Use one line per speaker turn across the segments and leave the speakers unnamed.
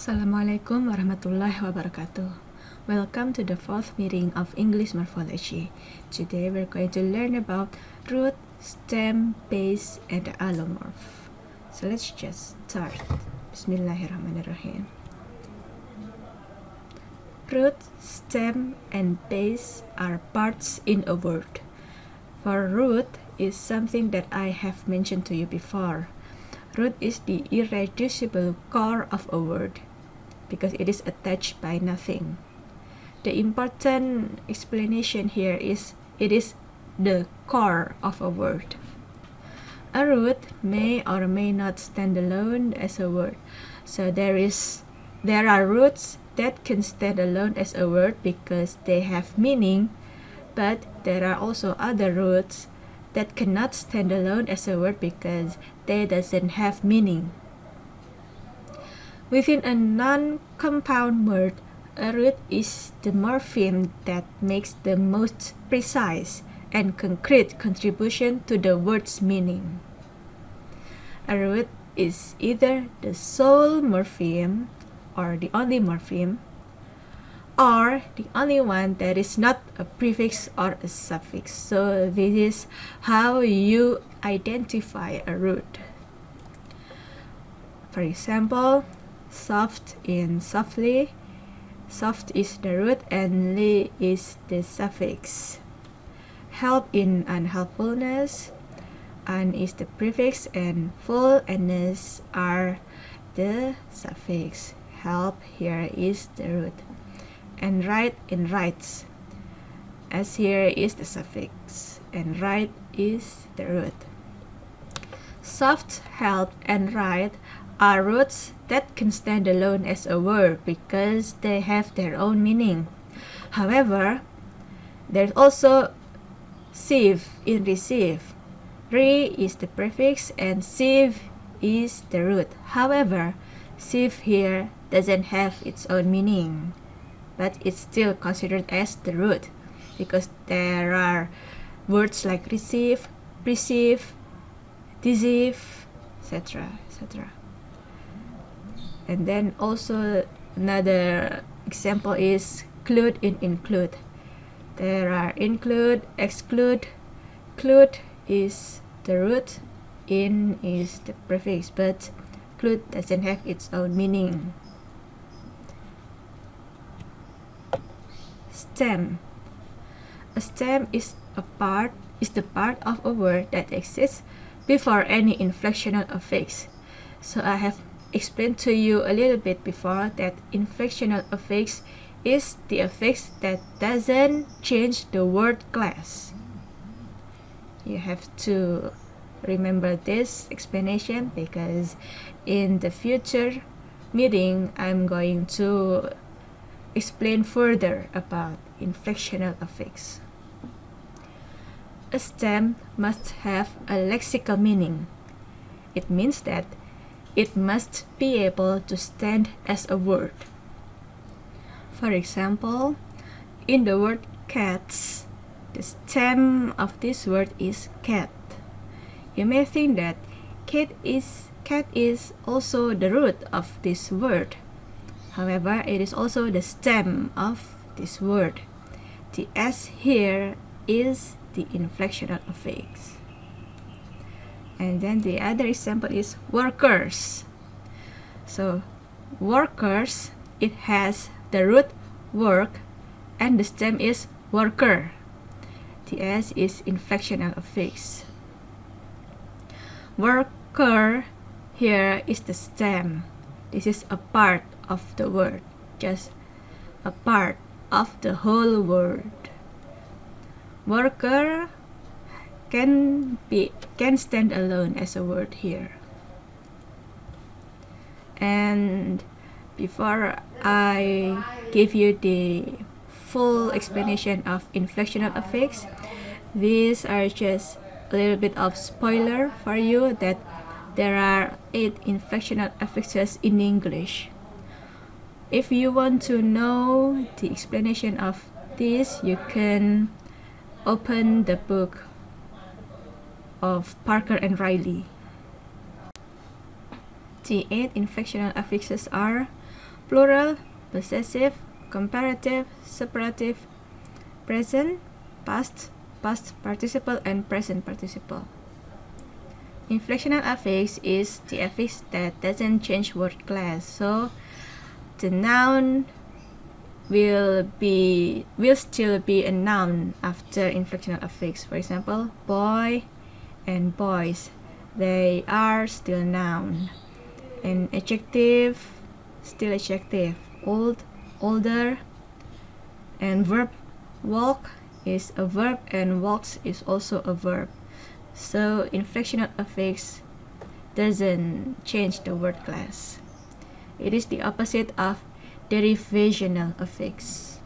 Assalamualaikum warahmatullahi wabarakatuh. Welcome to the fourth meeting of English Morphology. Today we're going to learn about root, stem, base, and allomorph. So let's just start. Bismillahirrahmanirrahim. Root, stem, and base are parts in a word. For root is something that I have mentioned to you before. Root is the irreducible core of a word because it is attached by nothing. The important explanation here is it is the core of a word. A root may or may not stand alone as a word. So there are roots that can stand alone as a word because they have meaning, but there are also other roots that cannot stand alone as a word because they doesn't have meaning. Within a non-compound word, a root is the morpheme that makes the most precise and concrete contribution to the word's meaning. A root is either the sole morpheme or the only morpheme, or the only one that is not a prefix or a suffix. So this is how you identify a root. For example, soft in softly, soft is the root and li is the suffix. Help in unhelpfulness, un is the prefix and full and ness are the suffix. Help here is the root. And right in rights, as here is the suffix and right is the root. Soft, help, and right are roots that can stand alone as a word because they have their own meaning. However, there's also sieve in receive. Re is the prefix and sieve is the root. However, sieve here doesn't have its own meaning, but it's still considered as the root because there are words like receive, perceive, deceive, etc., etc. And then also another example is clude in include. There are include, exclude. Clude is the root, in is the prefix, but clude doesn't have its own meaning. Stem. A stem is the part of a word that exists before any inflectional affix. So I have explained to you a little bit before that inflectional affix is the affix that doesn't change the word class. You have to remember this explanation because in the future meeting I'm going to explain further about inflectional affix. A stem must have a lexical meaning. It means that it must be able to stand as a word. For example, in the word cats, the stem of this word is cat. You may think that cat is also the root of this word. However, it is also the stem of this word. The S here is the inflectional affix. And then the other example is workers. So workers, it has the root work and the stem is worker. The S is inflectional affix. Worker here is the stem. This is a part of the word, just a part of the whole word. Worker can stand alone as a word here. And before I give you the full explanation of inflectional affix, these are just a little bit of spoiler for you that there are 8 inflectional affixes in English. If you want to know the explanation of this, you can open the book of Parker and Riley. The 8 inflectional affixes are plural, possessive, comparative, separative, present, past, past participle, and present participle. Inflectional affix is the affix that doesn't change word class, so the noun will still be a noun after inflectional affix. For example, boy and boys, they are still noun. And adjective, still adjective. Old, older. And verb, walk is a verb and walks is also a verb. So inflectional affix doesn't change the word class. It is the opposite of derivational affix.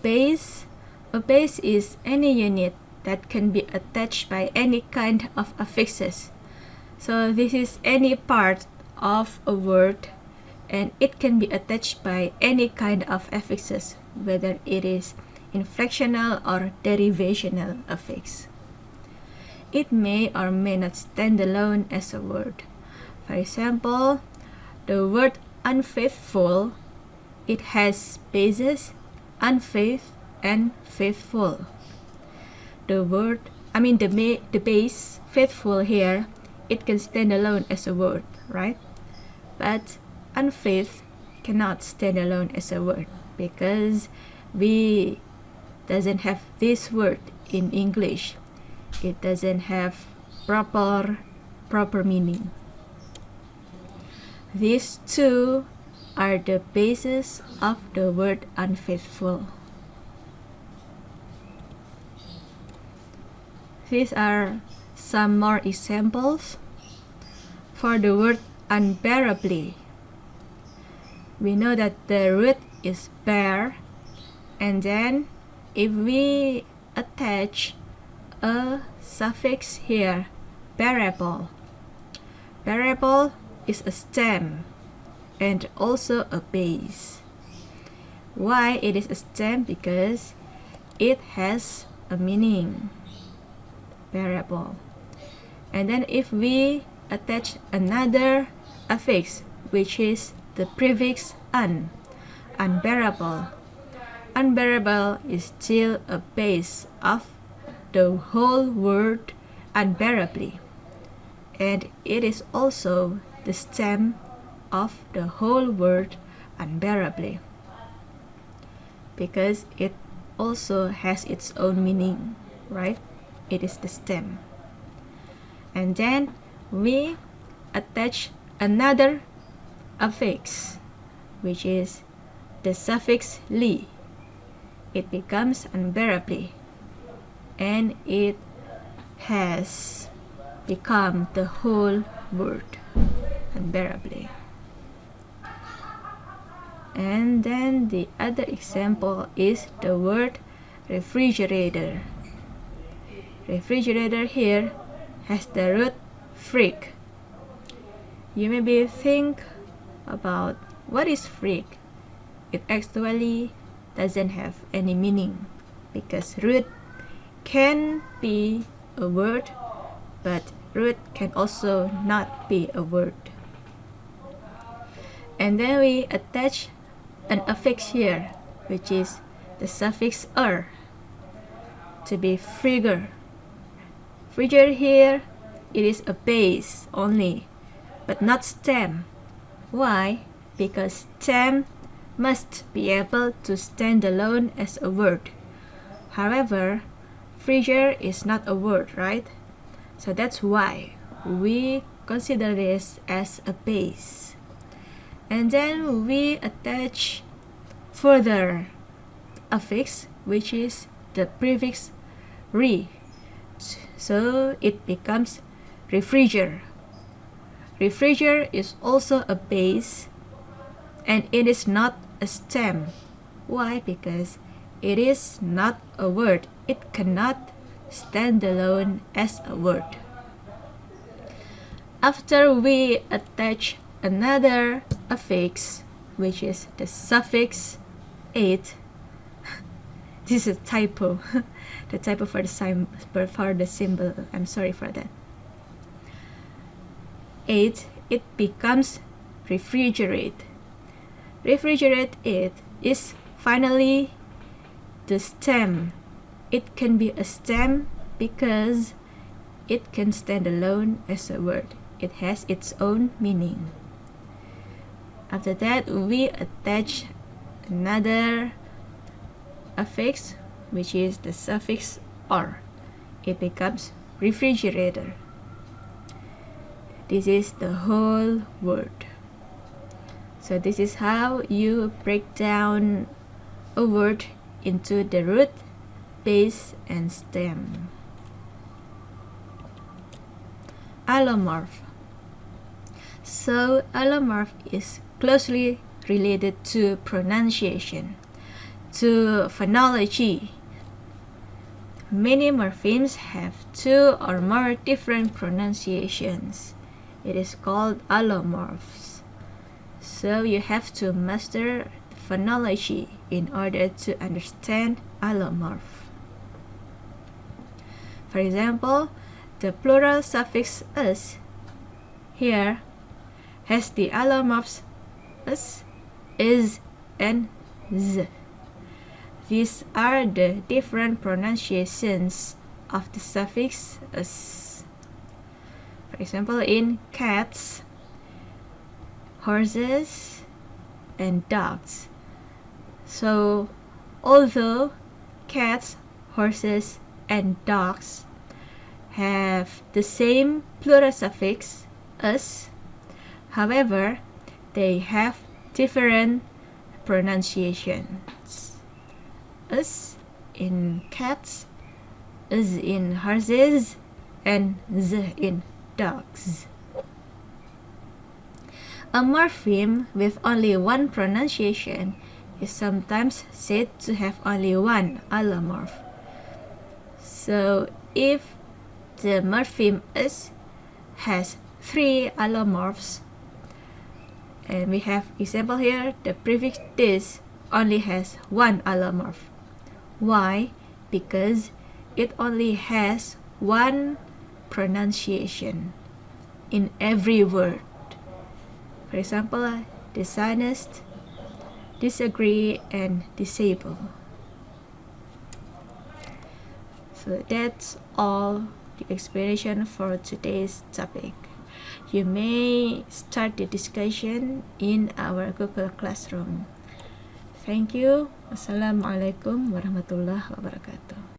Base. A base is any unit that can be attached by any kind of affixes. So this is any part of a word and it can be attached by any kind of affixes, whether it is inflectional or derivational affix. It may or may not stand alone as a word. For example, the word unfaithful, it has bases unfaith and faithful. The base faithful here, it can stand alone as a word, right? But unfaith cannot stand alone as a word because we doesn't have this word in English. It doesn't have proper meaning. These two are the basis of the word unfaithful. These are some more examples. For the word unbearably, we know that the root is bear, and then if we attach a suffix here, bearable. Bearable is a stem and also a base. Why it is a stem? Because it has a meaning. Bearable. And then if we attach another affix, which is the prefix unbearable. Unbearable is still a base of the whole word unbearably, and it is also the stem of the whole word unbearably, because it also has its own meaning, right? It is the stem. And then we attach another affix, which is the suffix ly. It becomes unbearably, and it has become the whole word unbearably. And then the other example is the word refrigerator. Refrigerator here has the root frig. You maybe think about what is frig. It actually doesn't have any meaning because root can be a word, but root can also not be a word. And then we attach an affix here, which is the suffix er, to be frigger. Frigger here, it is a base only, but not stem. Why? Because stem must be able to stand alone as a word. However, frigger is not a word, right? So that's why we consider this as a base. And then we attach further affix, which is the prefix re. So it becomes refrigger. Refrigger is also a base, and it is not a stem. Why? Because it is not a word. It cannot stand alone as a word. After we attach another affix, which is the suffix ate. This is a typo. The typo for the symbol. I'm sorry for that. Ate, it becomes refrigerate. Refrigerate it is finally the stem. It can be a stem because it can stand alone as a word. It has its own meaning. After that, we attach another affix, which is the suffix "or." It becomes refrigerator. This is the whole word. So this is how you break down a word into the root, base, and stem. Allomorph. So allomorph is closely related to pronunciation, to phonology. Many morphemes have two or more different pronunciations. It is called allomorphs. So you have to master phonology in order to understand allomorph. For example, the plural suffix "us" here has the allomorphs "us," "is," and "z." These are the different pronunciations of the suffix "us." For example, in cats, horses, and dogs. So, although cats, horses, and dogs have the same plural suffix "us," however, they have different pronunciations. "Us" in cats, "us" in horses, and "z" in dogs. A morpheme with only one pronunciation is sometimes said to have only one allomorph. So if the morpheme "us" has 3 allomorphs, and we have example here, the prefix "dis" only has one allomorph. Why? Because it only has one pronunciation in every word. For example, dishonest, disagree, and disable. So that's all the explanation for today's topic. You may start the discussion in our Google Classroom. Thank you. Wassalamualaikum warahmatullahi wabarakatuh.